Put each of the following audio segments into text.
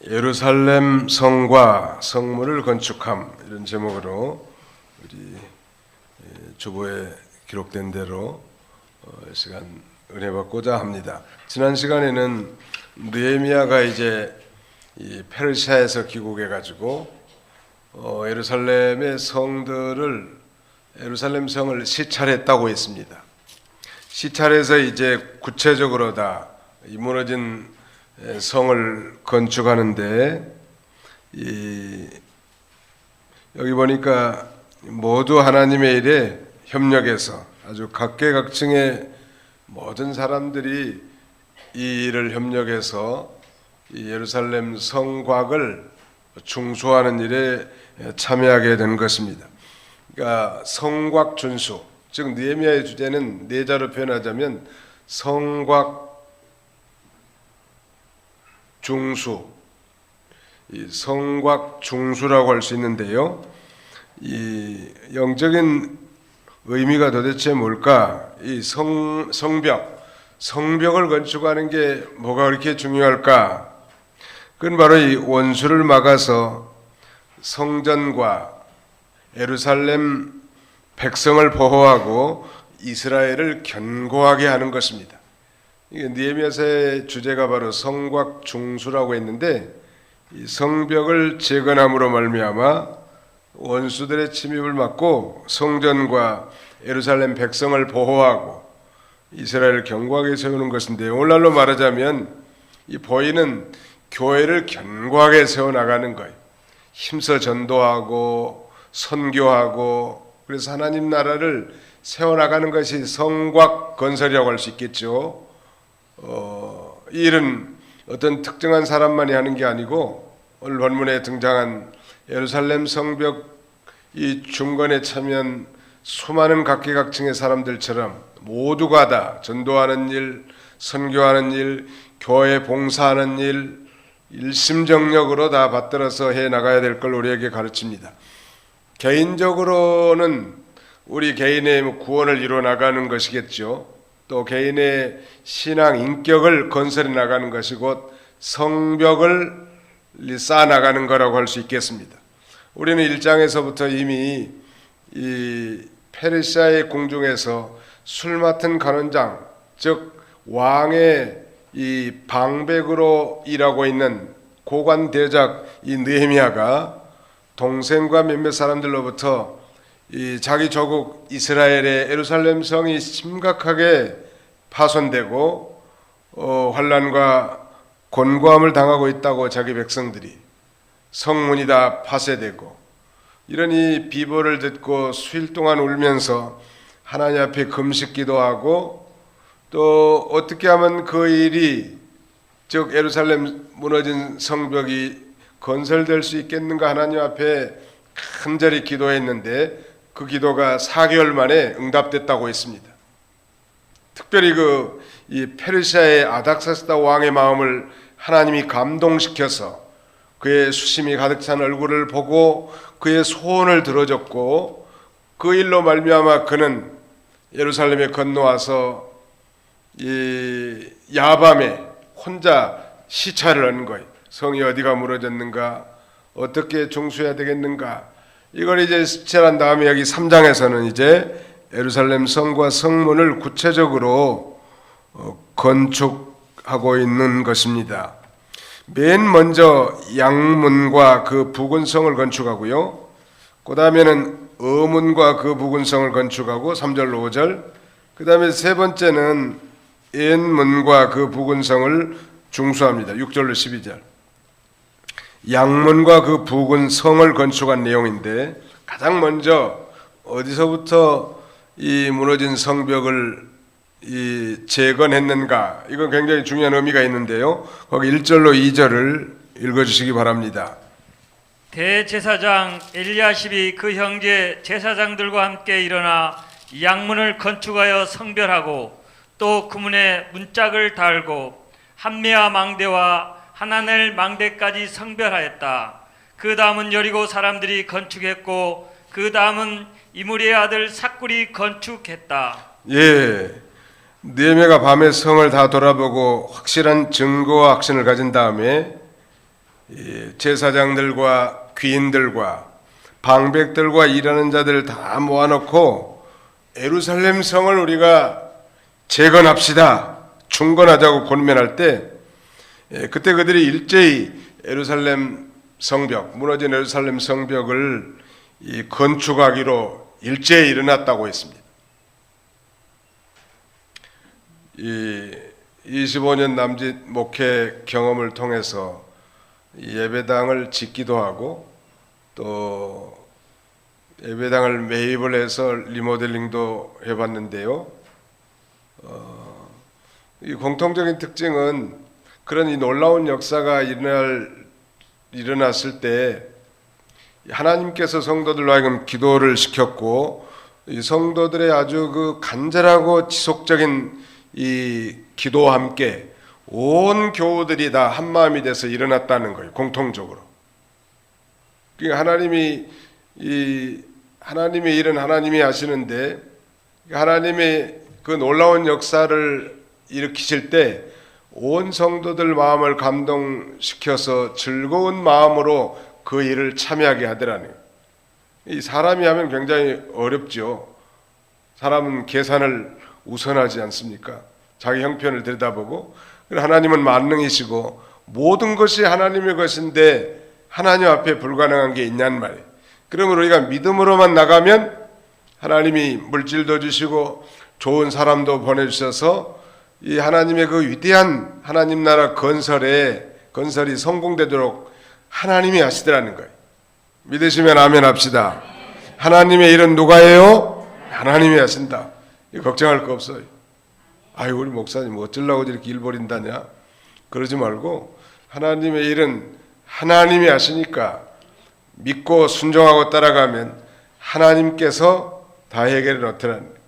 예루살렘 성과 성문을 건축함, 이런 제목으로 우리 주보에 기록된 대로 이 시간 은혜 받고자 합니다. 지난 시간에는 느헤미야가 이제 이 페르시아에서 귀국해 가지고 예루살렘의 예루살렘 성을 시찰했다고 했습니다. 시찰해서 이제 구체적으로 다 이 무너진 성을 건축하는데, 여기 보니까 모두 하나님의 일에 협력해서 아주 각계각층의 모든 사람들이 이 일을 협력해서 이 예루살렘 성곽을 중수하는 일에 참여하게 된 것입니다. 그러니까 성곽 준수, 즉 느헤미야의 주제는 네 자로 표현하자면 성곽 중수, 이 성곽 중수라고 할 수 있는데요. 이 영적인 의미가 도대체 뭘까? 이 성벽을 건축하는 게 뭐가 그렇게 중요할까? 그건 바로 이 원수를 막아서 성전과 예루살렘 백성을 보호하고 이스라엘을 견고하게 하는 것입니다. 이게 느헤미야서의 주제가 바로 성곽 중수라고 했는데, 이 성벽을 재건함으로 말미암아 원수들의 침입을 막고 성전과 예루살렘 백성을 보호하고 이스라엘을 견고하게 세우는 것인데, 오늘날로 말하자면 이 보이는 교회를 견고하게 세워나가는 거예요. 힘써 전도하고 선교하고, 그래서 하나님 나라를 세워나가는 것이 성곽 건설이라고 할 수 있겠죠. 이 일은 어떤 특정한 사람만이 하는 게 아니고, 오늘 본문에 등장한 예루살렘 성벽 이 중건에 참여한 수많은 각계각층의 사람들처럼 모두가 다 전도하는 일, 선교하는 일, 교회 봉사하는 일, 일심정력으로 다 받들어서 해나가야 될 걸 우리에게 가르칩니다. 개인적으로는 우리 개인의 구원을 이루어 나가는 것이겠죠. 또 개인의 신앙 인격을 건설해 나가는 것이 곧 성벽을 쌓아 나가는 거라고 할 수 있겠습니다. 우리는 1장에서부터 이미 이 페르시아의 궁중에서 술 맡은 간원장, 즉 왕의 이 방백으로 일하고 있는 고관 대작 이 느헤미야가 동생과 몇몇 사람들로부터 이 자기 조국 이스라엘의 예루살렘 성이 심각하게 파손되고 환난과 곤고함을 당하고 있다고, 자기 백성들이 성문이 다 파쇄되고, 이런 이 비보를 듣고 수일 동안 울면서 하나님 앞에 금식 기도하고, 또 어떻게 하면 그 일이, 즉 예루살렘 무너진 성벽이 건설될 수 있겠는가 하나님 앞에 간절히 기도했는데, 그 기도가 4개월 만에 응답됐다고 했습니다. 특별히 이 페르시아의 아닥사스다 왕의 마음을 하나님이 감동시켜서 그의 수심이 가득 찬 얼굴을 보고 그의 소원을 들어줬고, 그 일로 말미암아 그는 예루살렘에 건너와서 이 야밤에 혼자 시찰을 하는 거예요. 성이 어디가 무너졌는가, 어떻게 중수해야 되겠는가. 이걸 이제 시찰한 다음에 여기 3장에서는 이제 예루살렘 성과 성문을 구체적으로 건축하고 있는 것입니다. 맨 먼저 양문과 그 부근성을 건축하고요. 그 다음에는 어문과 그 부근성을 건축하고 3절 5절. 그 다음에 세 번째는 옛문과 그 부근성을 중수합니다. 6절로 12절. 양문과 그 부근성을 건축한 내용인데, 가장 먼저 어디서부터 이 무너진 성벽을 재건했는가, 이건 굉장히 중요한 의미가 있는데요. 거기 1절로 2절을 읽어주시기 바랍니다. 대제사장 엘리야십이 그 형제 제사장들과 함께 일어나 양문을 건축하여 성별하고, 또 그 문에 문짝을 달고 한메아 망대와 하나넬 망대까지 성별하였다. 그 다음은 여리고 사람들이 건축했고, 그 다음은 이므리의 아들 삭굴이 건축했다. 예, 느헤미야가 밤에 성을 다 돌아보고 확실한 증거와 확신을 가진 다음에 제사장들과 귀인들과 방백들과 일하는 자들을 다 모아놓고 예루살렘 성을 우리가 재건합시다, 중건하자고 권면할 때, 그때 그들이 일제히 예루살렘 성벽, 무너진 예루살렘 성벽을 건축하기로 일제히 일어났다고 했습니다. 25년 남짓 목회 경험을 통해서 예배당을 짓기도 하고 또 예배당을 매입을 해서 리모델링도 해봤는데요. 이 공통적인 특징은 그런 이 놀라운 역사가 일어났을 때 하나님께서 성도들로 하여금 기도를 시켰고, 이 성도들의 아주 그 간절하고 지속적인 이 기도와 함께 온 교우들이 다 한 마음이 돼서 일어났다는 거예요. 공통적으로. 그러니까 하나님의 일은 하나님이 하시는데, 하나님의 그 놀라운 역사를 일으키실 때 온 성도들 마음을 감동시켜서 즐거운 마음으로 그 일을 참여하게 하더라는. 이 사람이 하면 굉장히 어렵죠. 사람은 계산을 우선하지 않습니까? 자기 형편을 들여다보고, 하나님은 만능이시고 모든 것이 하나님의 것인데 하나님 앞에 불가능한 게 있냔 말이에요. 그러면 우리가 믿음으로만 나가면 하나님이 물질도 주시고 좋은 사람도 보내주셔서 이 하나님의 그 위대한 하나님 나라 건설이 성공되도록 하나님이 하시더라는 거예요. 믿으시면 아멘 합시다. 하나님의 일은 누가 해요? 하나님이 하신다. 걱정할 거 없어요. 아유, 우리 목사님 어쩌려고 이렇게 일 벌인다냐? 그러지 말고 하나님의 일은 하나님이 하시니까 믿고 순종하고 따라가면 하나님께서 다 해결해 놓더라는 거예요.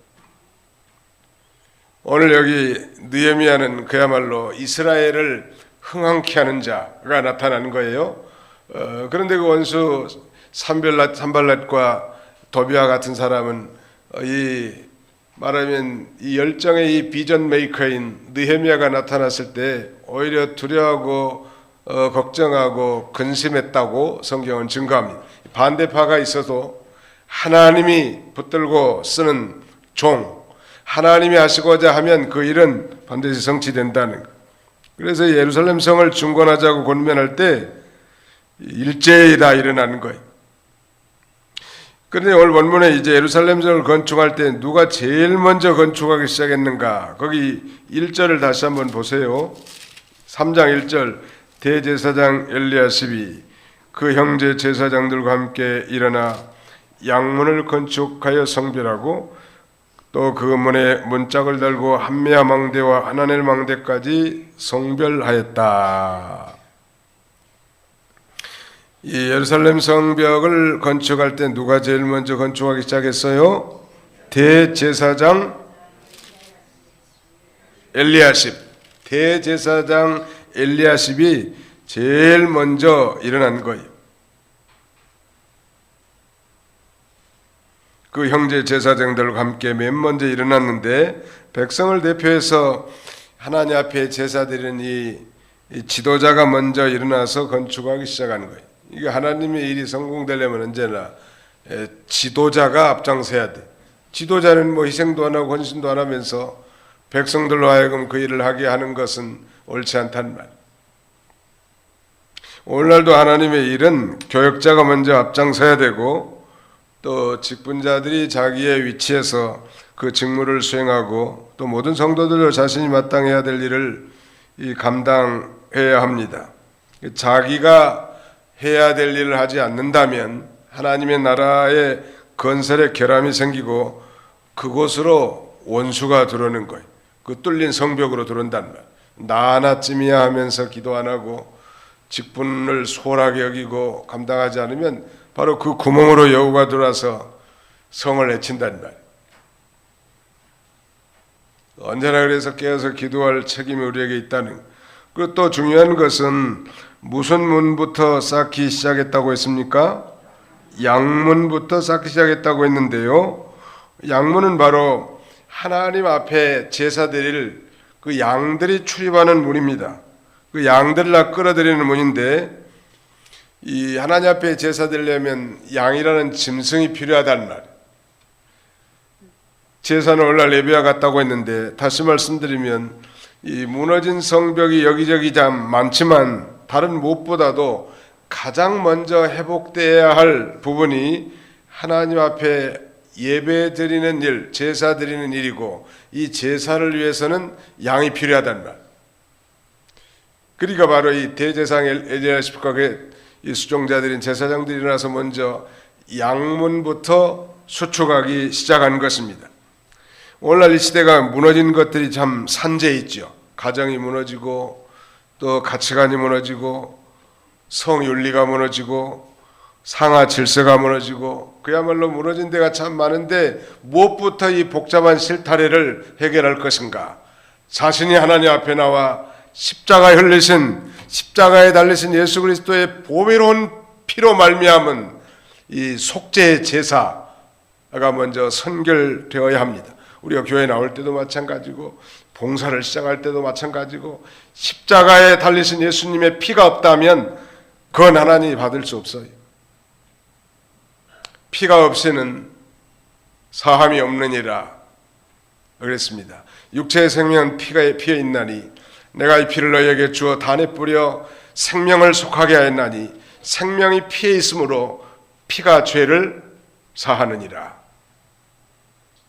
오늘 여기 느헤미야는 그야말로 이스라엘을 흥황케 하는 자가 나타나는 거예요. 그런데 그 원수 산발랏과 도비와 같은 사람은 말하면 이 열정의 이 비전 메이커인 느헤미야가 나타났을 때 오히려 두려워하고 걱정하고 근심했다고 성경은 증거합니다. 반대파가 있어도 하나님이 붙들고 쓰는 종, 하나님이 하시고자 하면 그 일은 반드시 성취된다는 것. 그래서 예루살렘 성을 중건하자고 권면할 때 일제히 다 일어나는 거예요. 그런데 오늘 본문에 이제 예루살렘 성을 건축할 때 누가 제일 먼저 건축하기 시작했는가? 거기 1절을 다시 한번 보세요. 3장 1절, 대제사장 엘리야십이 그 형제 제사장들과 함께 일어나 양문을 건축하여 성별하고 또 그 문에 문짝을 달고 한메아 망대와 하나넬 망대까지 성별하였다. 이 예루살렘 성벽을 건축할 때 누가 제일 먼저 건축하기 시작했어요? 대제사장 엘리야십. 대제사장 엘리야십이 제일 먼저 일어난 거예요. 그 형제 제사장들과 함께 맨 먼저 일어났는데, 백성을 대표해서 하나님 앞에 제사드리는 이 지도자가 먼저 일어나서 건축하기 시작하는 거예요. 이게 하나님의 일이 성공되려면 언제나 지도자가 앞장서야 돼. 지도자는 뭐 희생도 안 하고 헌신도 안 하면서 백성들로 하여금 그 일을 하게 하는 것은 옳지 않단 말. 오늘날도 하나님의 일은 교역자가 먼저 앞장서야 되고, 또 직분자들이 자기의 위치에서 그 직무를 수행하고, 또 모든 성도들도 자신이 마땅해야 될 일을 감당해야 합니다. 자기가 해야 될 일을 하지 않는다면 하나님의 나라의 건설에 결함이 생기고 그곳으로 원수가 들어오는 거예요. 그 뚫린 성벽으로 들어온단 말. 나 하나쯤이야 하면서 기도 안 하고 직분을 소홀하게 여기고 감당하지 않으면 바로 그 구멍으로 여우가 들어와서 성을 해친단 말. 언제나 그래서 깨어서 기도할 책임이 우리에게 있다는 것. 그리고 또 중요한 것은 무슨 문부터 쌓기 시작했다고 했습니까? 양문부터 쌓기 시작했다고 했는데요. 양문은 바로 하나님 앞에 제사 드릴 그 양들이 출입하는 문입니다. 그 양들을 끌어들이는 문인데, 이 하나님 앞에 제사 드리려면 양이라는 짐승이 필요하단 말이에요. 제사는 오늘날 예배와 같다고 했는데 다시 말씀드리면 이 무너진 성벽이 여기저기 참 많지만 다른 무엇보다도 가장 먼저 회복되어야 할 부분이 하나님 앞에 예배 드리는 일, 제사 드리는 일이고 이 제사를 위해서는 양이 필요하단 말. 그러니까 바로 이 대제사장 엘리야십과 이 수종자들인 제사장들이 일어나서 먼저 양문부터 수축하기 시작한 것입니다. 오늘날 이 시대가 무너진 것들이 참 산재해 있죠. 가정이 무너지고 또 가치관이 무너지고 성윤리가 무너지고 상하 질서가 무너지고 그야말로 무너진 데가 참 많은데 무엇부터 이 복잡한 실타래를 해결할 것인가? 자신이 하나님 앞에 나와 십자가에 흘리신 십자가에 달리신 예수 그리스도의 보배로운 피로 말미암은 이 속죄 제사가 먼저 선결되어야 합니다. 우리가 교회 나올 때도 마찬가지고 봉사를 시작할 때도 마찬가지고 십자가에 달리신 예수님의 피가 없다면 그건 하나님이 받을 수 없어요. 피가 없이는 사함이 없느니라 그랬습니다. 육체의 생명은 피에 있나니 내가 이 피를 너희에게 주어 단에 뿌려 생명을 속하게 하였나니 생명이 피에 있으므로 피가 죄를 사하느니라.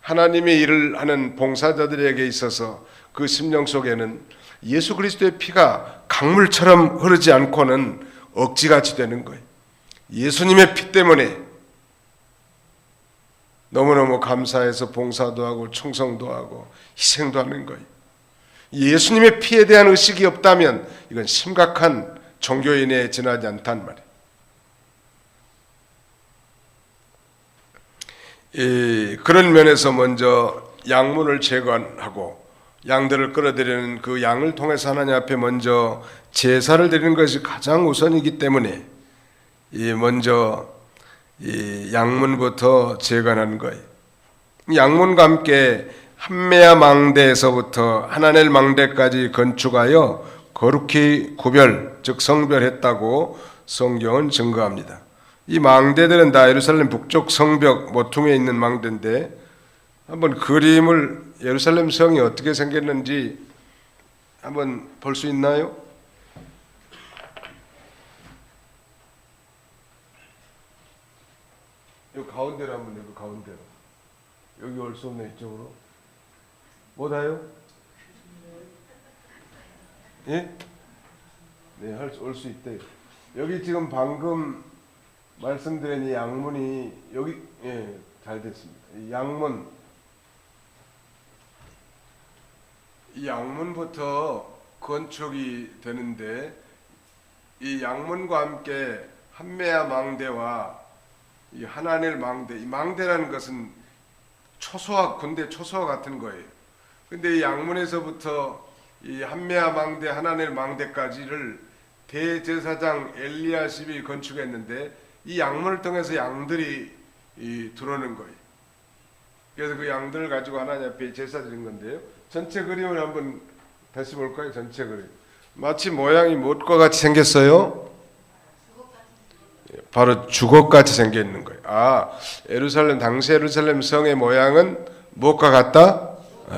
하나님의 일을 하는 봉사자들에게 있어서 그 심령 속에는 예수 그리스도의 피가 강물처럼 흐르지 않고는 억지같이 되는 거예요. 예수님의 피 때문에 너무너무 감사해서 봉사도 하고 충성도 하고 희생도 하는 거예요. 예수님의 피에 대한 의식이 없다면 이건 심각한 종교인에 지나지 않단 말이에요. 그런 면에서 먼저 양문을 재건하고 양들을 끌어들이는 그 양을 통해서 하나님 앞에 먼저 제사를 드리는 것이 가장 우선이기 때문에 먼저 이 양문부터 재건하는 거예요. 양문과 함께 한메아 망대에서부터 하나넬 망대까지 건축하여 거룩히 구별, 즉 성별했다고 성경은 증거합니다. 이 망대들은 다 예루살렘 북쪽 성벽 모퉁이에 있는 망대인데 한번 그림을 예루살렘 성이 어떻게 생겼는지 한번 볼 수 있나요? 이 가운데로 한번 여기 가운데로 여기 올 수 없네 이쪽으로 뭐다요? 예? 네, 올 수 있대요. 여기 지금 방금 말씀드린 이 양문이 여기 잘 됐습니다. 이 양문, 이 양문부터 건축이 되는데 이 양문과 함께 한메아 망대와 이 하나넬 망대, 이 망대라는 것은 초소화 군대 초소화 같은 거예요. 근데 이 양문에서부터 이 한메아 망대, 하나넬 망대까지를 대제사장 엘리야십이 건축했는데 이 양문을 통해서 양들이 들어오는 거예요. 그래서 그 양들을 가지고 하나님 앞에 제사 드린 건데요. 전체 그림을 한번 다시 볼까요? 전체 그림. 마치 모양이 무엇과 같이 생겼어요? 바로 주걱같이 생겨 있는 거예요. 당시 예루살렘 성의 모양은 무엇과 같다?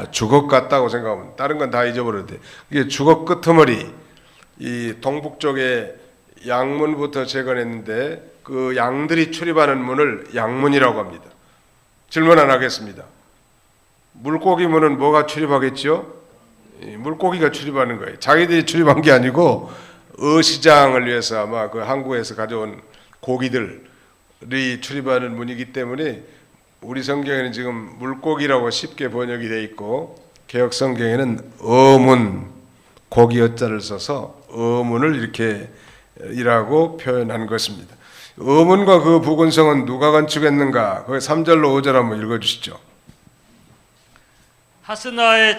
주걱 같다고 생각하면 다른 건 다 잊어버려도 돼. 이게 주걱 끄트머리 이 동북 쪽에 양문부터 재건했는데 그 양들이 출입하는 문을 양문이라고 합니다. 질문 하나 하겠습니다. 물고기 문은 뭐가 출입하겠죠? 물고기가 출입하는 거예요. 자기들이 출입한 게 아니고 어시장을 위해서 아마 그 한국에서 가져온 고기들이 출입하는 문이기 때문에 우리 성경에는 지금 물고기라고 쉽게 번역이 되어 있고 개역 성경에는 어문 고기 어자를 써서 어문을 이렇게 이라고 표현한 것입니다. 어문과 그 부근성은 누가 건축했는가? 그 3절로 5절 한번 읽어주시죠. 하스나의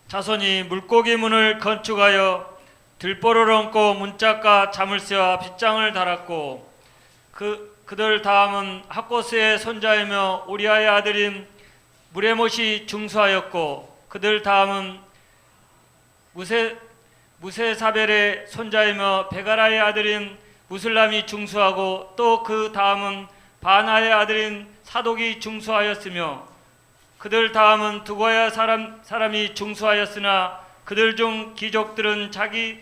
자손이 물고기 문을 건축하여 들보를 얹고 문짝과 자물쇠와 빗장을 달았고 그들 다음은 학고스의 손자이며 우리아의 아들인 무레못이 중수하였고 그들 다음은 무세사벨의 손자이며 베가라의 아들인 무슬람이 중수하고 또 그 다음은 바나의 아들인 사독이 중수하였으며 그들 다음은 두고야 사람이 중수하였으나 그들 중 귀족들은 자기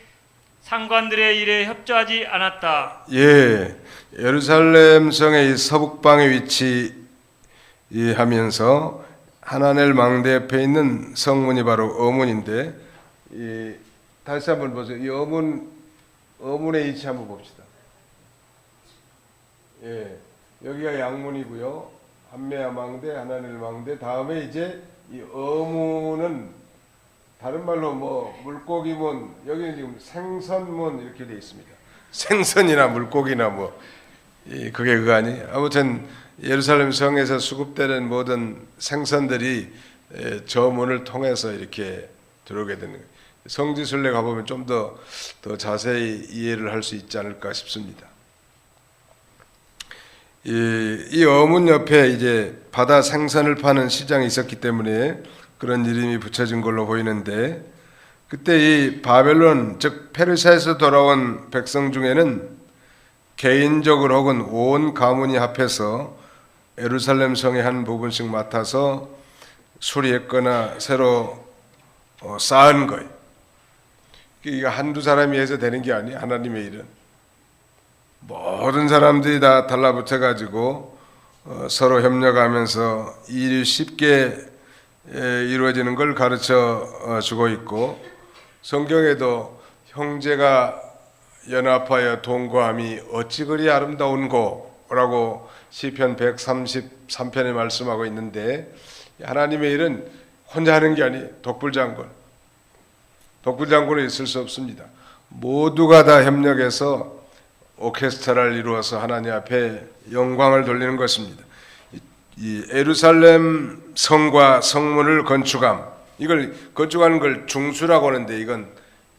상관들의 일에 협조하지 않았다. 예, 예루살렘 성의 이 서북방에 위치하면서 하나넬 망대 옆에 있는 성문이 바로 어문인데, 다시 한번 보세요. 이 어문의 위치 한번 봅시다. 예, 여기가 양문이고요. 한메아 망대, 하나넬 망대. 다음에 이제 이 어문은 다른 말로 뭐 물고기문, 여기는 지금 생선문 이렇게 되어 있습니다. 생선이나 물고기나 뭐 그게 그거 아니? 아무튼 예루살렘 성에서 수급되는 모든 생선들이 저 문을 통해서 이렇게 들어오게 되는 거예요. 성지순례 가보면 좀 더 자세히 이해를 할 수 있지 않을까 싶습니다. 이 어문 옆에 이제 바다 생선을 파는 시장이 있었기 때문에 그런 이름이 붙여진 걸로 보이는데, 그때 이 바벨론 즉 페르시아에서 돌아온 백성 중에는 개인적으로 혹은 온 가문이 합해서 예루살렘 성의 한 부분씩 맡아서 수리했거나 새로 쌓은 거예요. 이게 한두 사람이 해서 되는 게 아니에요. 하나님의 일은 모든 사람들이 다 달라붙어 가지고 서로 협력하면서 일이 쉽게 이루어지는 걸 가르쳐 주고 있고, 성경에도 형제가 연합하여 동거함이 어찌 그리 아름다운고라고 시편 133편에 말씀하고 있는데, 하나님의 일은 혼자 하는 게 아니에요. 독불장군은 있을 수 없습니다. 모두가 다 협력해서 오케스트라를 이루어서 하나님 앞에 영광을 돌리는 것입니다. 이 예루살렘 성과 성문을 건축함, 이걸 건축하는 걸 중수라고 하는데, 이건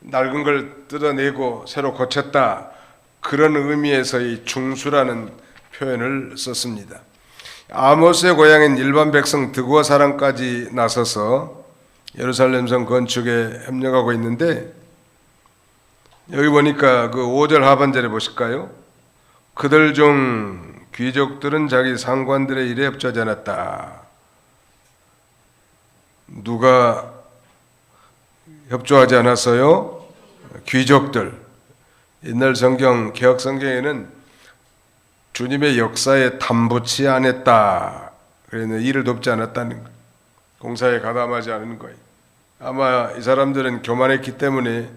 낡은 걸 뜯어내고 새로 고쳤다, 그런 의미에서 이 중수라는 표현을 썼습니다. 아모스의 고향인 일반 백성 드고와 사람까지 나서서 예루살렘 성 건축에 협력하고 있는데, 여기 보니까 그 5절 하반절에 보실까요? 그들 중 귀족들은 자기 상관들의 일에 협조하지 않았다. 누가 협조하지 않았어요? 귀족들. 옛날 성경, 개혁 성경에는 주님의 역사에 담보치 않았다, 그래서 일을 돕지 않았다는 거예요. 공사에 가담하지 않은 거예요. 아마 이 사람들은 교만했기 때문에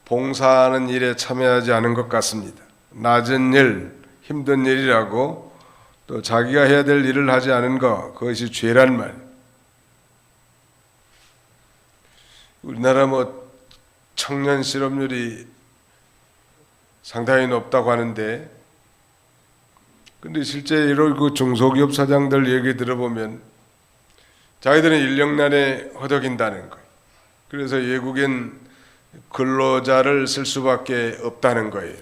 봉사하는 일에 참여하지 않은 것 같습니다. 낮은 일, 힘든 일이라고 또 자기가 해야 될 일을 하지 않은 것, 그것이 죄란 말. 우리나라 뭐 청년 실업률이 상당히 높다고 하는데, 근데 실제 이런 그 중소기업 사장들 얘기 들어보면 자기들은 인력난에 허덕인다는 거예요. 그래서 외국인 근로자를 쓸 수밖에 없다는 거예요.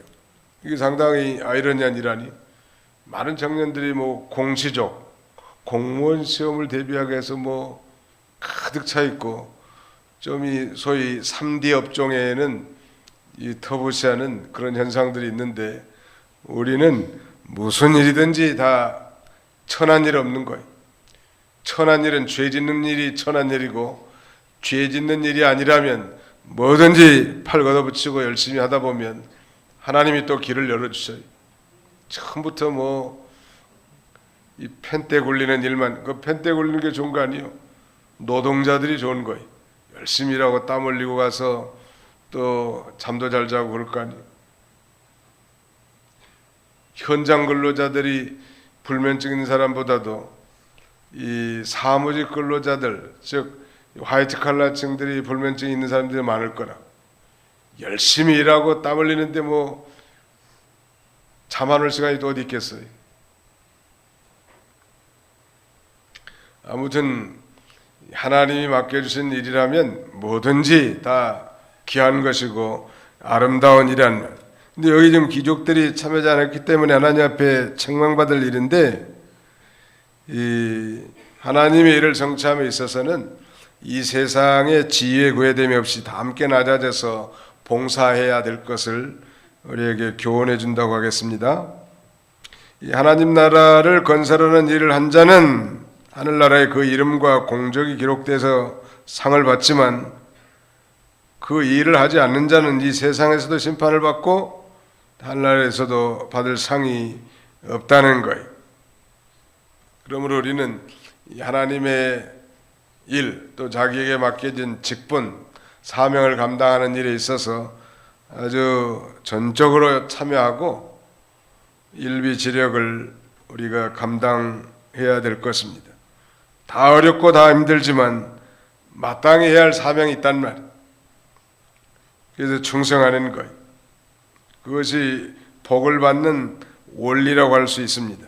이게 상당히 아이러니한 일아니. 많은 청년들이 뭐 공시족, 공무원 시험을 대비하기 위해서 뭐 가득 차 있고, 좀 이 소위 3D 업종에는 이 터부시하는 그런 현상들이 있는데, 우리는 무슨 일이든지 다 천한 일 없는 거예요. 천한 일은 죄 짓는 일이 천한 일이고, 죄 짓는 일이 아니라면 뭐든지 팔 걷어붙이고 열심히 하다 보면 하나님이 또 길을 열어주셔요. 처음부터 뭐 이 펜대 굴리는 일만, 그 펜대 굴리는 게 좋은 거 아니에요. 노동자들이 좋은 거예요. 열심히 일하고 땀 흘리고 가서 또 잠도 잘 자고 그럴 거 아니에요. 현장 근로자들이 불면증 있는 사람보다도 이 사무직 근로자들, 즉 화이트 칼라층들이 불면증이 있는 사람들이 많을 거라. 열심히 일하고 땀 흘리는데 뭐 잠 안 올 시간이 또 어디 있겠어요. 아무튼 하나님이 맡겨주신 일이라면 뭐든지 다 귀한 것이고 아름다운 일이란 말. 근데 여기 지금 귀족들이 참여하지 않았기 때문에 하나님 앞에 책망받을 일인데, 이 하나님의 일을 성취함에 있어서는 이 세상의 지위에 구애됨이 없이 다 함께 낮아져서 봉사해야 될 것을 우리에게 교훈해 준다고 하겠습니다. 이 하나님 나라를 건설하는 일을 한 자는 하늘나라에 그 이름과 공적이 기록돼서 상을 받지만 그 일을 하지 않는 자는 이 세상에서도 심판을 받고 하늘나라에서도 받을 상이 없다는 거예요. 그러므로 우리는 하나님의 일, 또 자기에게 맡겨진 직분, 사명을 감당하는 일에 있어서 아주 전적으로 참여하고 일비지력을 우리가 감당해야 될 것입니다. 다 어렵고 다 힘들지만 마땅히 해야 할 사명이 있단 말이에요. 그래서 충성하는 것, 그것이 복을 받는 원리라고 할 수 있습니다.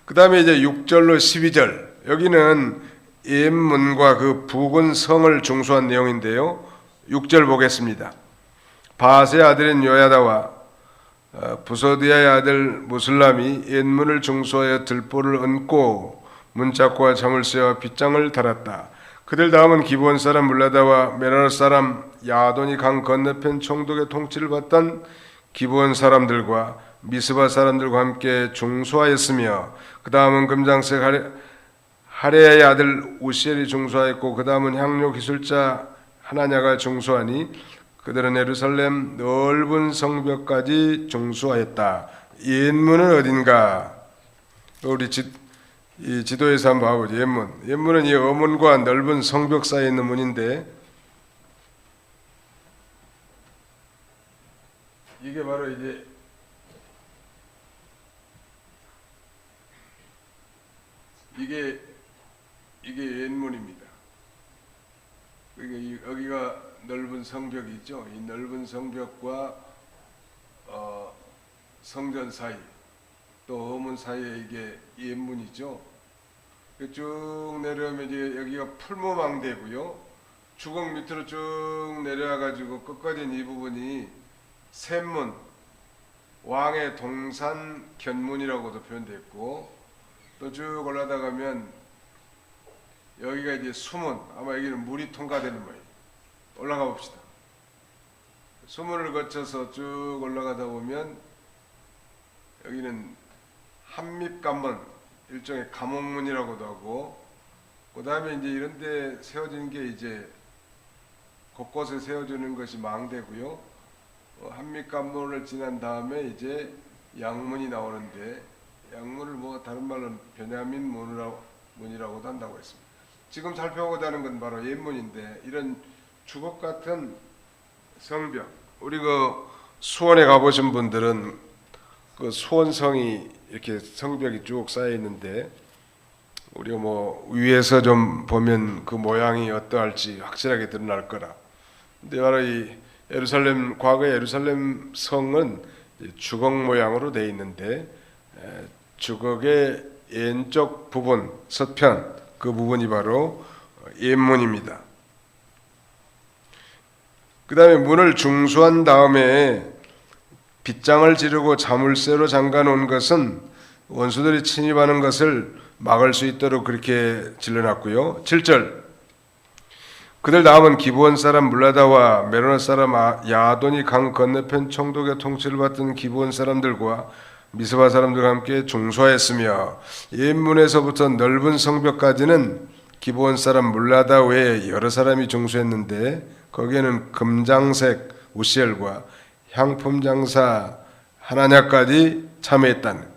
그 다음에 이제 6절로 12절, 여기는 옛문과 그 부근 성을 중수한 내용인데요. 6절 보겠습니다. 바하스의 아들인 요야다와 부소디아의 아들 무슬람이 옛문을 중수하여 들보를 얹고 문짝과 점을 세워 빗장을 달았다. 그들 다음은 기브온 사람 물라다와 메로노 사람 야돈이 강 건너편 총독의 통치를 받던 기브온 사람들과 미스바 사람들과 함께 중수하였으며, 그 다음은 금장색 하레야의 아들 우시엘이 중수하였고, 그 다음은 향료 기술자 하나냐가 중수하니 그들은 예루살렘 넓은 성벽까지 중수하였다. 옛문은 어딘가? 우리 이 지도에서 한번 봐보죠. 옛문은 이 어문과 넓은 성벽 사이에 있는 문인데, 이게 바로 이제 이게 옛문입니다. 여기가 넓은 성벽이 있죠. 이 넓은 성벽과 성전 사이, 또 어문 사이에 이게 옛문이죠. 쭉 내려오면 이제 여기가 풀무망대고요. 주걱 밑으로 쭉 내려와 가지고 끝까지 이 부분이 샘문, 왕의 동산 견문이라고도 표현됐고, 또 쭉 올라가면 여기가 이제 수문, 아마 여기는 물이 통과되는 거예요. 올라가 봅시다. 수문을 거쳐서 쭉 올라가다 보면 여기는 한밉관문, 일종의 감옥문이라고도 하고, 그 다음에 이제 이런 데 세워지는 게 이제 곳곳에 세워주는 것이 망대고요. 한밉관문을 지난 다음에 이제 양문이 나오는데, 양문을 뭐 다른 말로는 베냐민 문이라고도 한다고 했습니다. 지금 살펴보고자 하는 건 바로 옛문인데, 이런 주걱 같은 성벽, 우리 그 수원에 가보신 분들은 그 수원성이 이렇게 성벽이 쭉 쌓여 있는데, 우리가 뭐 위에서 좀 보면 그 모양이 어떠할지 확실하게 드러날 거라. 근데 바로 이 예루살렘, 과거 예루살렘 성은 주걱 모양으로 되어 있는데, 주걱의 왼쪽 부분, 서편, 그 부분이 바로 옛문입니다. 그 다음에 문을 중수한 다음에 빗장을 지르고 자물쇠로 잠가 놓은 것은 원수들이 침입하는 것을 막을 수 있도록 그렇게 질러놨고요. 7절, 그들 다음은 기브온 사람 물라다와 메로노 사람 야돈이 강 건너편 총독의 통치를 받던 기브온 사람들과 미스바 사람들과 함께 중수하였으며, 옛문에서부터 넓은 성벽까지는 기브온 사람 물라다 외에 여러 사람이 중수했는데, 거기에는 금장색 우시엘과 향품 장사 하나냐까지 참여했다는.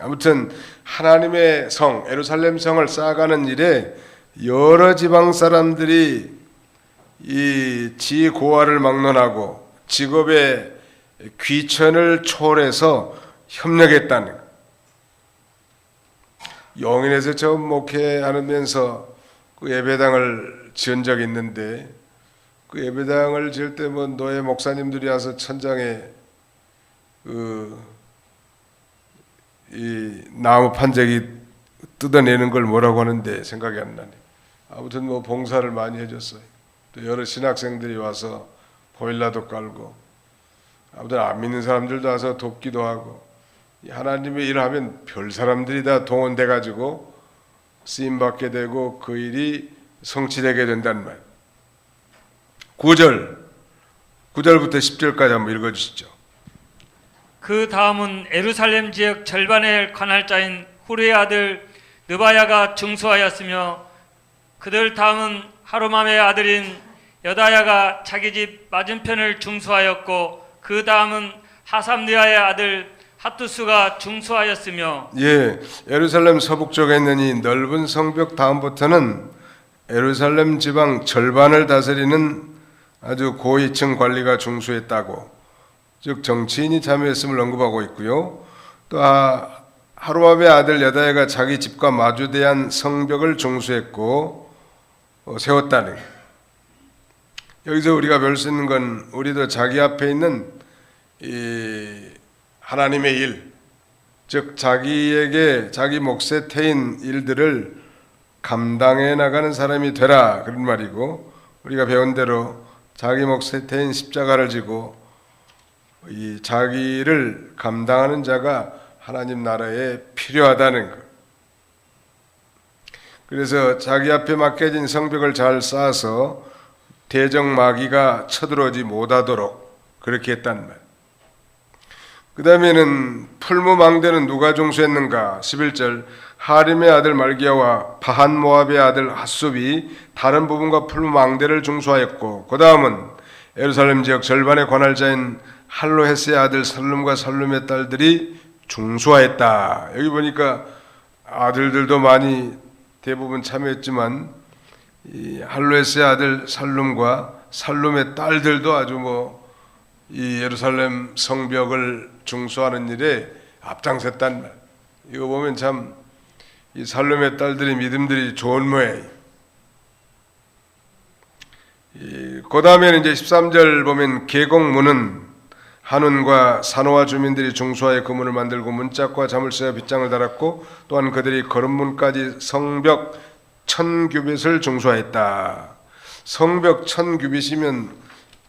아무튼 하나님의 성 예루살렘 성을 쌓아가는 일에 여러 지방 사람들이 이 지고화를 막론하고 직업의 귀천을 초월해서 협력했다는. 용인에서 처음 목회하면서 그 예배당을 지은 적이 있는데, 그 예배당을 지을 때 뭐 노예 목사님들이 와서 천장에 이 나무 판재기 뜯어내는 걸 뭐라고 하는데 생각이 안 나네. 아무튼 뭐 봉사를 많이 해줬어요. 또 여러 신학생들이 와서 보일러도 깔고, 아무튼 안 믿는 사람들도 와서 돕기도 하고, 하나님의 일을 하면 별 사람들이 다 동원돼 가지고 쓰임 받게 되고 그 일이 성취되게 된다는 말. 9절부터 10절까지 한번 읽어주시죠. 그 다음은 예루살렘 지역 절반의 관할자인 후르의 아들 느바야가 중수하였으며 그들 다음은 하루맘의 아들인 여다야가 자기 집 맞은편을 중수하였고 그 다음은 하삼느아의 아들 핫투스가 중수하였으며 예, 예루살렘 서북쪽에 있는 이 넓은 성벽 다음부터는 예루살렘 지방 절반을 다스리는 아주 고위층 관리가 중수했다고, 즉 정치인이 참여했음을 언급하고 있고요. 또 하루압의 아들 여다야가 자기 집과 마주대한 성벽을 중수했고 세웠다는 거예요. 여기서 우리가 배울 수 있는 건 우리도 자기 앞에 있는 이 하나님의 일, 즉 자기에게 자기 몫에 태인 일들을 감당해 나가는 사람이 되라, 그런 말이고, 우리가 배운 대로 자기 몫에 태인 십자가를 지고 이 자기를 감당하는 자가 하나님 나라에 필요하다는 것. 그래서 자기 앞에 맡겨진 성벽을 잘 쌓아서 대적 마귀가 쳐들어오지 못하도록 그렇게 했단 말. 그 다음에는 풀무망대는 누가 중수했는가? 11절, 하림의 아들 말기야와 파한 모압의 아들 핫숲이 다른 부분과 풀무망대를 중수하였고, 그 다음은 예루살렘 지역 절반의 관할자인 할로헤스의 아들 살룸과 살룸의 딸들이 중수하였다. 여기 보니까 아들들도 많이 대부분 참여했지만 이 할로헤스의 아들 살룸과 살룸의 딸들도 아주 이 예루살렘 성벽을 중수하는 일에 앞장섰단 말. 이거 보면 참 이 살룸의 딸들의 믿음들이 좋은 모양이에요. 그 다음에는 이제 13절 보면 계곡문은 한운과 산호와 주민들이 중수하여 그 문을 만들고 문짝과 자물쇠와 빗장을 달았고, 또한 그들이 거름문까지 성벽 1000규빗을 중수하였다. 성벽 1000규빗이면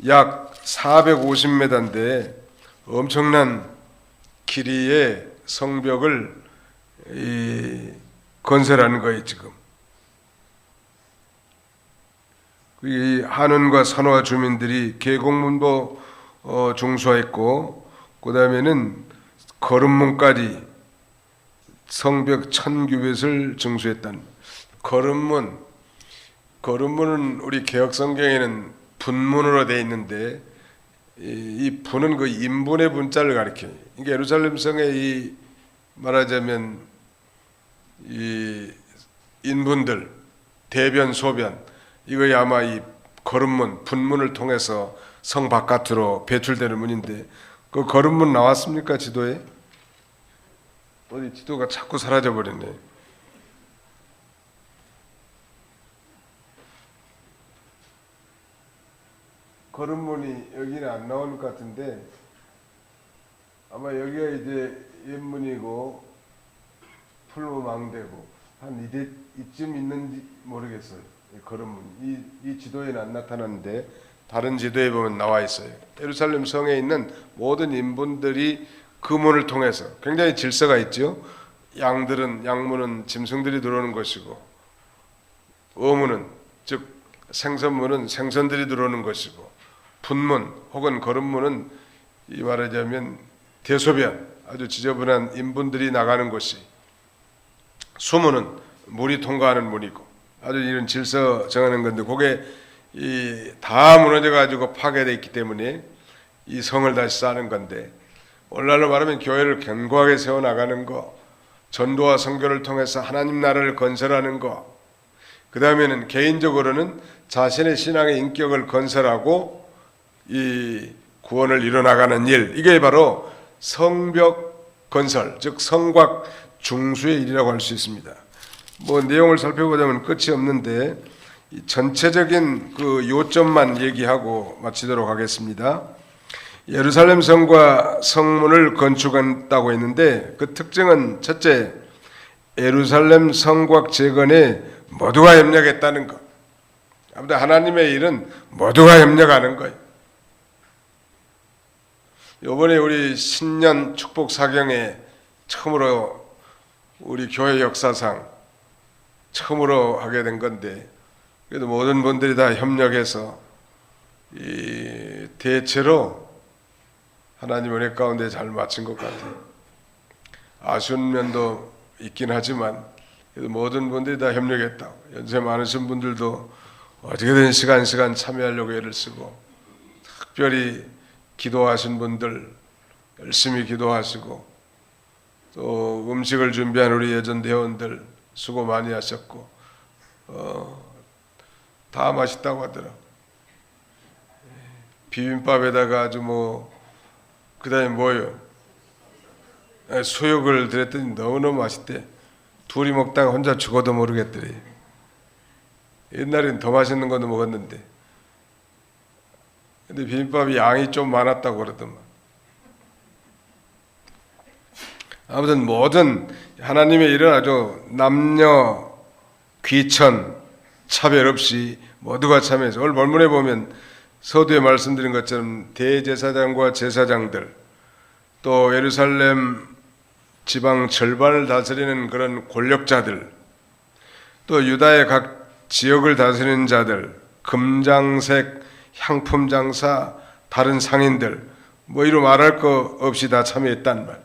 약 450m인데 엄청난 길이의 성벽을 건설하는 거예요 지금. 이 한운과 산호와 주민들이 계곡문도 중수했고, 그 다음에는 거름문까지 성벽 1000규빗을 중수했단. 거름문은 우리 개혁 성경에는 분문으로 되어 있는데 이 분은 그 인분의 분자를 가리켜요. 그러니까 예루살렘 성에 이 말하자면 이 인분들 대변 소변 이거야 아마 이 거름문 분문을 통해서 성 바깥으로 배출되는 문인데, 그 거름문 나왔습니까 지도에? 어디 지도가 자꾸 사라져 버렸네. 거름문이 여기는 안 나오는 것 같은데 아마 여기가 이제 옛문이고 풀무망대고 한 이쯤 있는지 모르겠어요. 거름문 이 지도에는 안 나타나는데 다른 지도에 보면 나와 있어요. 예루살렘 성에 있는 모든 인분들이 그 문을 통해서 굉장히 질서가 있죠. 양문은 짐승들이 들어오는 것이고, 어문은 즉 생선문은 생선들이 들어오는 것이고, 분문 혹은 거름문은 이 말하자면 대소변 아주 지저분한 인분들이 나가는 곳이, 수문은 물이 통과하는 문이고, 아주 이런 질서 정하는 건데 그게 다 무너져 가지고 파괴되어 있기 때문에 이 성을 다시 쌓는 건데, 오늘날로 말하면 교회를 견고하게 세워나가는 거, 전도와 선교를 통해서 하나님 나라를 건설하는 거, 그 다음에는 개인적으로는 자신의 신앙의 인격을 건설하고 이 구원을 이뤄나가는 일, 이게 바로 성벽 건설, 즉 성곽 중수의 일이라고 할 수 있습니다. 내용을 살펴보자면 끝이 없는데 이 전체적인 그 요점만 얘기하고 마치도록 하겠습니다. 예루살렘 성과 성문을 건축한다고 했는데 그 특징은 첫째, 예루살렘 성곽 재건에 모두가 협력했다는 것. 아무튼 하나님의 일은 모두가 협력하는 거예요. 이번에 우리 신년 축복 사경에 처음으로 우리 교회 역사상 처음으로 하게 된 건데, 그래도 모든 분들이 다 협력해서 이 대체로 하나님 은혜 가운데 잘 마친 것 같아요. 아쉬운 면도 있긴 하지만 그래도 모든 분들이 다 협력했다고, 연세 많으신 분들도 어떻게든 시간 참여하려고 애를 쓰고, 특별히 기도하신 분들 열심히 기도하시고, 또 음식을 준비한 우리 예전 대원들 수고 많이 하셨고, 다 맛있다고 하더라고. 비빔밥에다가 아주 그다음에 뭐요? 수육을 드렸더니 너무너무 맛있대. 둘이 먹다가 혼자 죽어도 모르겠더래. 옛날엔 더 맛있는 것도 먹었는데, 근데 비빔밥이 양이 좀 많았다고 그러더만. 아무튼 모든 하나님의 일은 아주 남녀 귀천 차별 없이 모두가 참여해서, 오늘 본문에 보면 서두에 말씀드린 것처럼 대제사장과 제사장들, 또 예루살렘 지방 절반을 다스리는 그런 권력자들, 또 유다의 각 지역을 다스리는 자들, 금장색, 향품 장사, 다른 상인들, 이루 말할 거 없이 다 참여했단 말.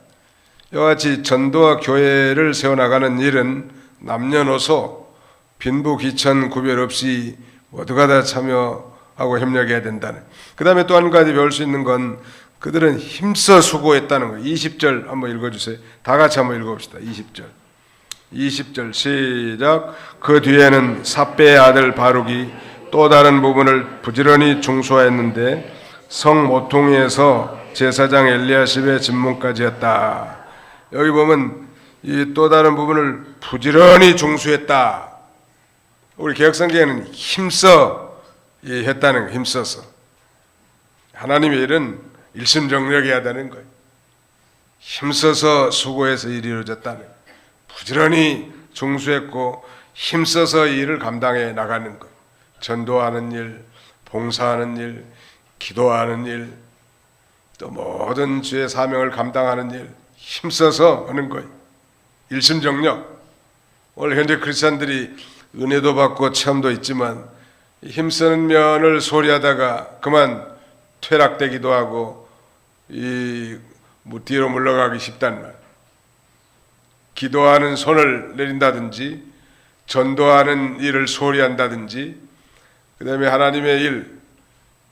이와 같이 전도와 교회를 세워나가는 일은 남녀노소, 빈부 귀천 구별 없이 모두가 다 참여하고 협력해야 된다는. 그 다음에 또 한 가지 배울 수 있는 건 그들은 힘써 수고했다는 거예요. 20절 한번 읽어주세요. 다 같이 한번 읽어봅시다. 20절 시작. 그 뒤에는 삽배의 아들 바룩이 또 다른 부분을 부지런히 중수하였는데 성 모퉁이에서 제사장 엘리야십의 집문까지 했다. 여기 보면 이 또 다른 부분을 부지런히 중수했다. 우리 개혁성경에는 힘써 했다는 거예요. 힘써서. 하나님의 일은 일심정력해야 되는 거예요. 힘써서 수고해서 일이 이루어졌다는 거예요. 부지런히 중수했고 힘써서 이 일을 감당해 나가는 것. 전도하는 일, 봉사하는 일, 기도하는 일, 또 모든 주의 사명을 감당하는 일, 힘써서 하는 거예요. 일심정력. 오늘 현재 크리스찬들이 은혜도 받고 체험도 있지만 힘쓰는 면을 소리하다가 그만 퇴락되기도 하고 뒤로 물러가기 쉽단 말. 기도하는 손을 내린다든지, 전도하는 일을 소리한다든지, 그 다음에 하나님의 일,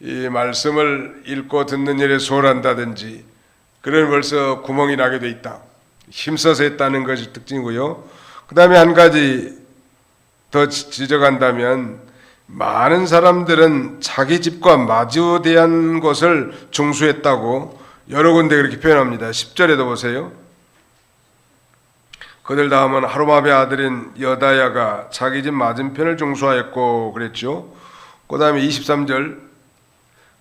이 말씀을 읽고 듣는 일에 소홀한다든지, 그런 벌써 구멍이 나게 돼 있다. 힘써서 했다는 것이 특징이고요. 그 다음에 한 가지 더 지적한다면, 많은 사람들은 자기 집과 마주대한 곳을 중수했다고 여러 군데 그렇게 표현합니다. 10절에도 보세요. 그들 다음은 하루마베 아들인 여다야가 자기 집 맞은편을 중수하였고 그랬죠. 그 다음에 23절,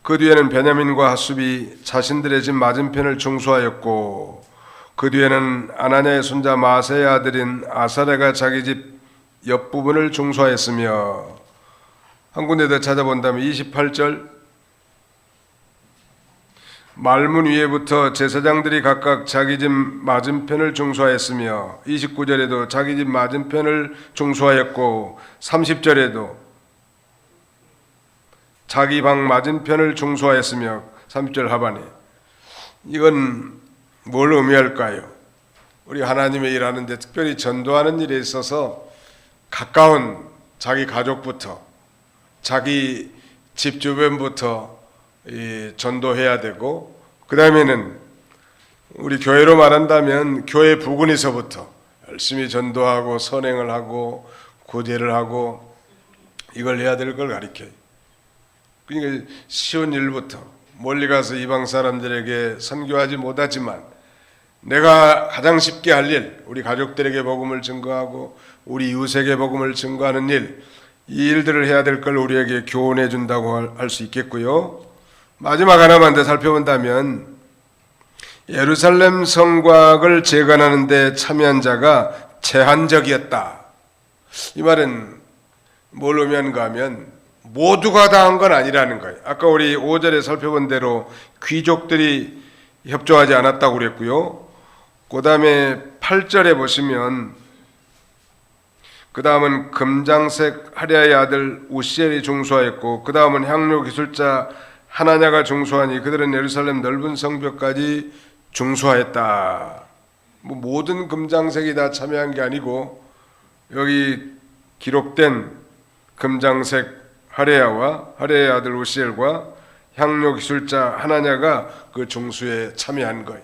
그 뒤에는 베냐민과 핫숲이 자신들의 집 맞은편을 중수하였고, 그 뒤에는 아나냐의 손자 마세의 아들인 아사레가 자기 집 옆부분을 중수하였으며, 한 군데 더 찾아본다면 28절, 말문 위에부터 제사장들이 각각 자기 집 맞은편을 중수하였으며, 29절에도 자기 집 맞은편을 중수하였고, 30절에도 자기 방 맞은편을 중수하였으며, 30절 하반에. 이건 뭘 의미할까요? 우리 하나님의 일하는데, 특별히 전도하는 일에 있어서 가까운 자기 가족부터, 자기 집 주변부터 전도해야 되고, 그 다음에는 우리 교회로 말한다면 교회 부근에서부터 열심히 전도하고 선행을 하고 구제를 하고 이걸 해야 될 걸 가르쳐요. 그러니까 쉬운 일부터, 멀리 가서 이방 사람들에게 선교하지 못하지만 내가 가장 쉽게 할 일, 우리 가족들에게 복음을 증거하고 우리 이웃에게 복음을 증거하는 일, 이 일들을 해야 될 걸 우리에게 교훈해 준다고 할 수 있겠고요. 마지막 하나만 더 살펴본다면, 예루살렘 성곽을 재건하는 데 참여한 자가 제한적이었다. 이 말은 뭘 의미하는가 하면 모두가 다 한 건 아니라는 거예요. 아까 우리 5절에 살펴본 대로 귀족들이 협조하지 않았다고 그랬고요. 그 다음에 8절에 보시면, 그 다음은 금장색 하랴의 아들 우시엘이 중수하였고, 그 다음은 향료 기술자 하나냐가 중수하니 그들은 예루살렘 넓은 성벽까지 중수하였다. 뭐 모든 금장색이 다 참여한 게 아니고 여기 기록된 금장색 하레야와 하레야의 아들 우시엘과 향료 기술자 하나냐가 그 중수에 참여한 거예요.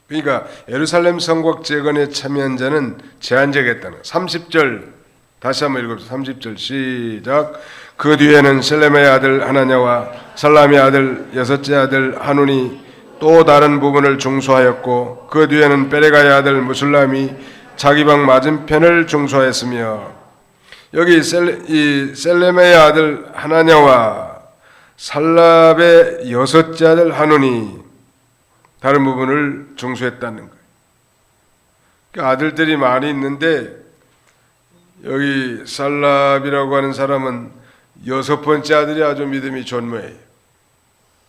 그러니까 예루살렘 성곽 재건에 참여한 자는 제한적이었다는 거예요. 30절 다시 한번 읽어보세요. 30절 시작. 그 뒤에는 셀레메의 아들 하나냐와 살람의 아들 여섯째 아들 하눈이 또 다른 부분을 중수하였고 그 뒤에는 베레가의 아들 무술람이 자기 방 맞은편을 중수하였으며 여기 이 셀레메의 아들 하나냐와 살람의 여섯째 아들 하눈이 다른 부분을 중수했다는 거예요. 그러니까 아들들이 많이 있는데 여기 살랍이라고 하는 사람은 여섯 번째 아들이 아주 믿음이 좋은 모양이에요.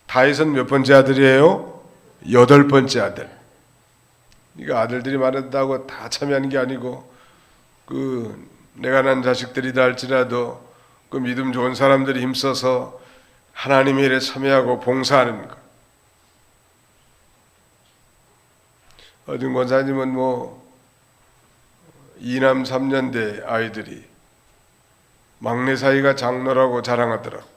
다윗은 몇 번째 아들이에요? 여덟 번째 아들. 그러니까 아들들이 많았다고 다 참여하는 게 아니고 그 내가 난 자식들이다 할지라도 그 믿음 좋은 사람들이 힘써서 하나님의 일에 참여하고 봉사하는 것. 어떤 권사님은 뭐 2남 3년대 아이들이 막내 사이가 장로라고 자랑하더라고.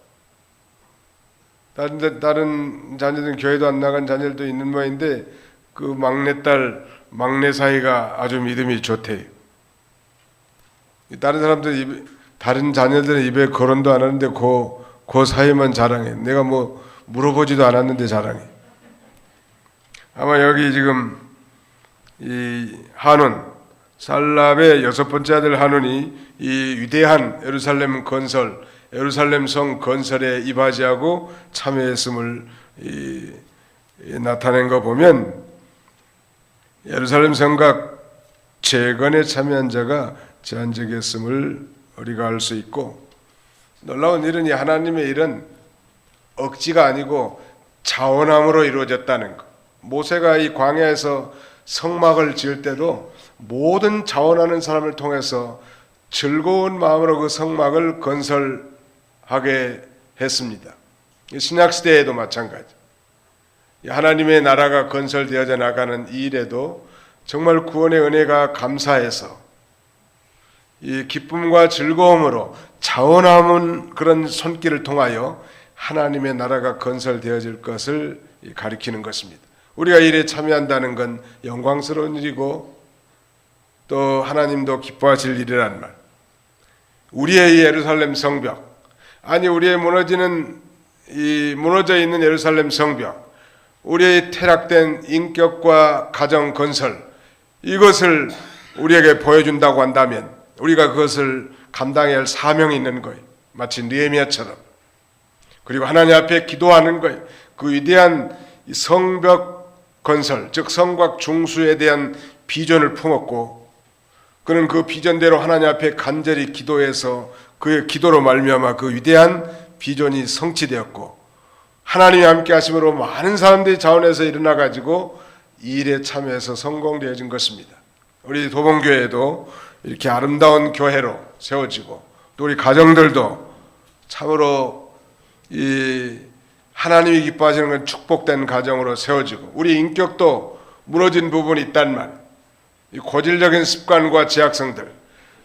다른 자녀들은 교회도 안 나간 자녀들도 있는 모양인데 그 막내딸 막내 사이가 아주 믿음이 좋대요. 다른 사람들 다른 자녀들은 입에 거론도 안 하는데 그 사이만 자랑해. 내가 뭐 물어보지도 않았는데 자랑해. 아마 여기 지금 이 한운 살랍의 여섯 번째 아들 한운이 이 위대한 예루살렘 건설, 예루살렘 성 건설에 이바지하고 참여했음을 나타낸 거 보면 예루살렘 성곽 재건에 참여한 자가 제한적이었음을 우리가 알 수 있고 놀라운 일은 이 하나님의 일은 억지가 아니고 자원함으로 이루어졌다는 것. 모세가 이 광야에서 성막을 지을 때도 모든 자원하는 사람을 통해서 즐거운 마음으로 그 성막을 건설하게 했습니다. 신약시대에도 마찬가지. 하나님의 나라가 건설되어져 나가는 이 일에도 정말 구원의 은혜가 감사해서 이 기쁨과 즐거움으로 자원하는 그런 손길을 통하여 하나님의 나라가 건설되어질 것을 가리키는 것입니다. 우리가 이 일에 참여한다는 건 영광스러운 일이고 또 하나님도 기뻐하실 일이란 말. 우리의 이 예루살렘 성벽, 아니 우리의 무너져 있는 예루살렘 성벽, 우리의 퇴락된 인격과 가정 건설, 이것을 우리에게 보여준다고 한다면 우리가 그것을 감당해야 할 사명이 있는 거예요. 마치 느헤미야처럼. 그리고 하나님 앞에 기도하는 거예요. 그 위대한 성벽 건설, 즉 성곽 중수에 대한 비전을 품었고 그는 그 비전대로 하나님 앞에 간절히 기도해서 그의 기도로 말미암아 그 위대한 비전이 성취되었고 하나님이 함께 하심으로 많은 사람들이 자원해서 일어나 가지고 이 일에 참여해서 성공되어진 것입니다. 우리 도봉교회도 이렇게 아름다운 교회로 세워지고 또 우리 가정들도 참으로 이 하나님이 기뻐하시는 건 축복된 가정으로 세워지고 우리 인격도 무너진 부분이 있단 말이에요. 이 고질적인 습관과 제약성들,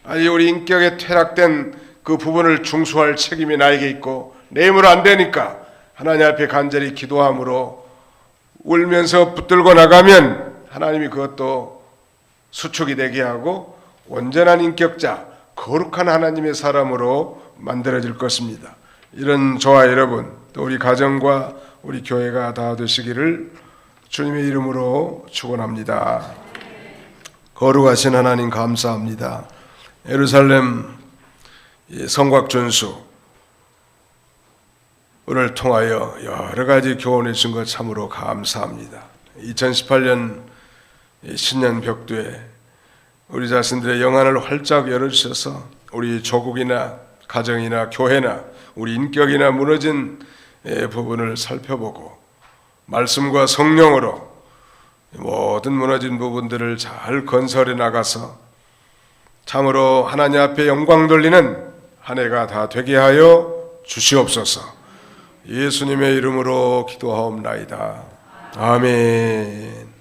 아니 우리 인격에 퇴락된 그 부분을 중수할 책임이 나에게 있고 내 힘으로 안 되니까 하나님 앞에 간절히 기도함으로 울면서 붙들고 나가면 하나님이 그것도 수축이 되게 하고 온전한 인격자, 거룩한 하나님의 사람으로 만들어질 것입니다. 이런 저와 여러분, 또 우리 가정과 우리 교회가 다 되시기를 주님의 이름으로 축원합니다. 거룩하신 하나님 감사합니다. 예루살렘 성곽 준수를 통하여 여러 가지 교훈해 주신 것 참으로 감사합니다. 2018년 신년 벽두에 우리 자신들의 영안을 활짝 열어주셔서 우리 조국이나 가정이나 교회나 우리 인격이나 무너진 부분을 살펴보고 말씀과 성령으로 모든 무너진 부분들을 잘 건설해 나가서 참으로 하나님 앞에 영광 돌리는 한 해가 다 되게 하여 주시옵소서. 예수님의 이름으로 기도하옵나이다. 아멘.